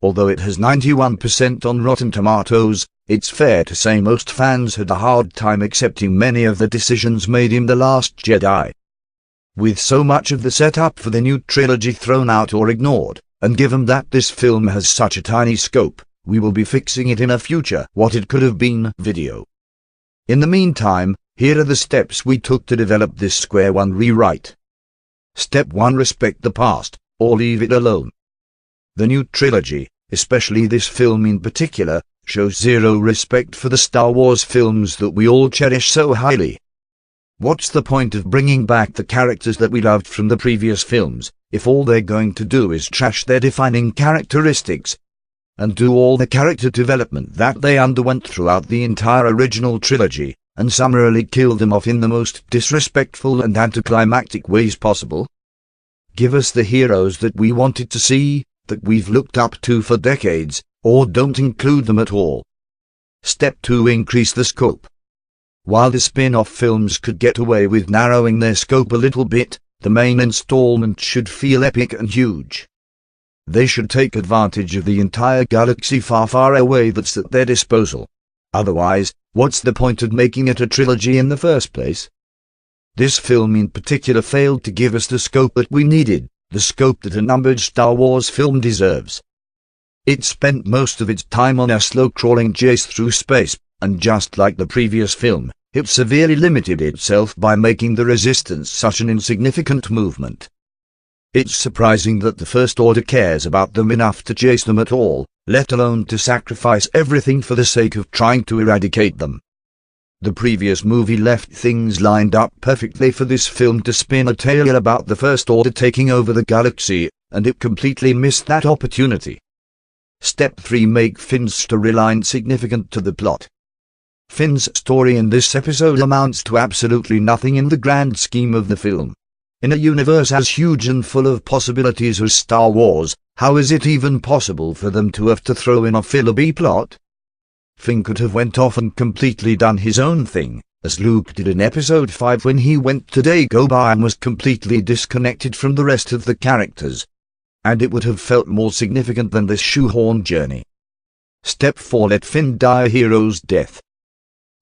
although it has 91% on Rotten Tomatoes, it's fair to say most fans had a hard time accepting many of the decisions made in The Last Jedi. With so much of the setup for the new trilogy thrown out or ignored, and given that this film has such a tiny scope, we will be fixing it in a future What It Could Have Been video. In the meantime, here are the steps we took to develop this Square One rewrite. Step 1. Respect the past, or leave it alone. The new trilogy, especially this film in particular, shows zero respect for the Star Wars films that we all cherish so highly. What's the point of bringing back the characters that we loved from the previous films, if all they're going to do is trash their defining characteristics, and do all the character development that they underwent throughout the entire original trilogy, and summarily kill them off in the most disrespectful and anticlimactic ways possible? Give us the heroes that we wanted to see, that we've looked up to for decades, or don't include them at all. Step 2. Increase the scope. While the spin-off films could get away with narrowing their scope a little bit, the main installment should feel epic and huge. They should take advantage of the entire galaxy far, far away that's at their disposal. Otherwise, what's the point of making it a trilogy in the first place? This film in particular failed to give us the scope that we needed, the scope that a numbered Star Wars film deserves. It spent most of its time on a slow-crawling chase through space, and just like the previous film, it severely limited itself by making the Resistance such an insignificant movement. It's surprising that the First Order cares about them enough to chase them at all, let alone to sacrifice everything for the sake of trying to eradicate them. The previous movie left things lined up perfectly for this film to spin a tale about the First Order taking over the galaxy, and it completely missed that opportunity. Step 3. Make Finn's storyline significant to the plot. Finn's story in this episode amounts to absolutely nothing in the grand scheme of the film. In a universe as huge and full of possibilities as Star Wars, how is it even possible for them to have to throw in a filler B-plot? Finn could have went off and completely done his own thing, as Luke did in Episode 5 when he went to Dagobah and was completely disconnected from the rest of the characters. And it would have felt more significant than this shoehorn journey. Step 4. Let Finn die a hero's death.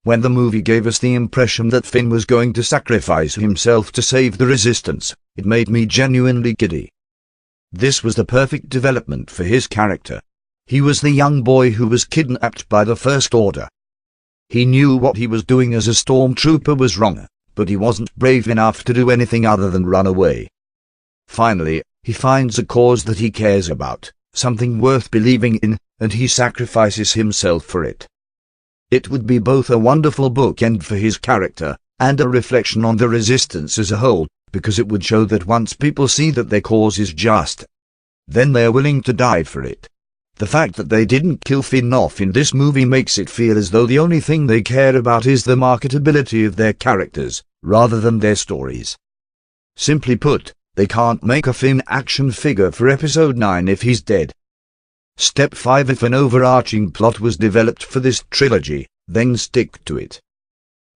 When the movie gave us the impression that Finn was going to sacrifice himself to save the Resistance, it made me genuinely giddy. This was the perfect development for his character. He was the young boy who was kidnapped by the First Order. He knew what he was doing as a stormtrooper was wrong, but he wasn't brave enough to do anything other than run away. Finally, he finds a cause that he cares about, something worth believing in, and he sacrifices himself for it. It would be both a wonderful bookend for his character, and a reflection on the Resistance as a whole, because it would show that once people see that their cause is just, then they're willing to die for it. The fact that they didn't kill Finn off in this movie makes it feel as though the only thing they care about is the marketability of their characters, rather than their stories. Simply put, they can't make a Finn action figure for Episode 9 if he's dead. Step 5. If an overarching plot was developed for this trilogy, then stick to it.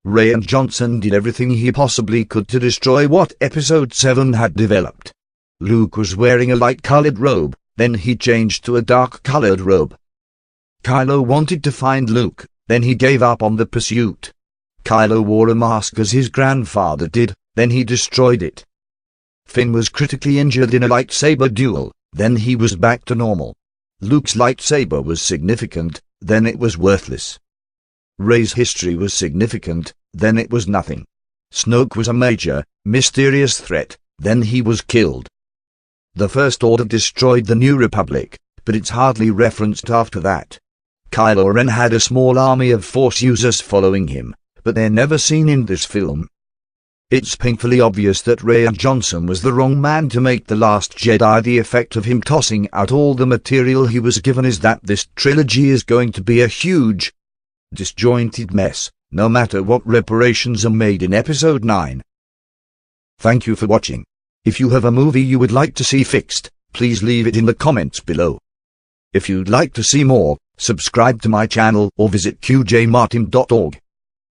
Rian Johnson did everything he possibly could to destroy what Episode 7 had developed. Luke was wearing a light-colored robe, then he changed to a dark-colored robe. Kylo wanted to find Luke, then he gave up on the pursuit. Kylo wore a mask as his grandfather did, then he destroyed it. Finn was critically injured in a lightsaber duel, then he was back to normal. Luke's lightsaber was significant, then it was worthless. Rey's history was significant, then it was nothing. Snoke was a major, mysterious threat, then he was killed. The First Order destroyed the New Republic, but it's hardly referenced after that. Kylo Ren had a small army of Force users following him, but they're never seen in this film. It's painfully obvious that Rian Johnson was the wrong man to make The Last Jedi. The effect of him tossing out all the material he was given is that this trilogy is going to be a huge, disjointed mess, no matter what reparations are made in Episode 9. Thank you for watching. If you have a movie you would like to see fixed, please leave it in the comments below. If you'd like to see more, subscribe to my channel or visit qjmartin.org.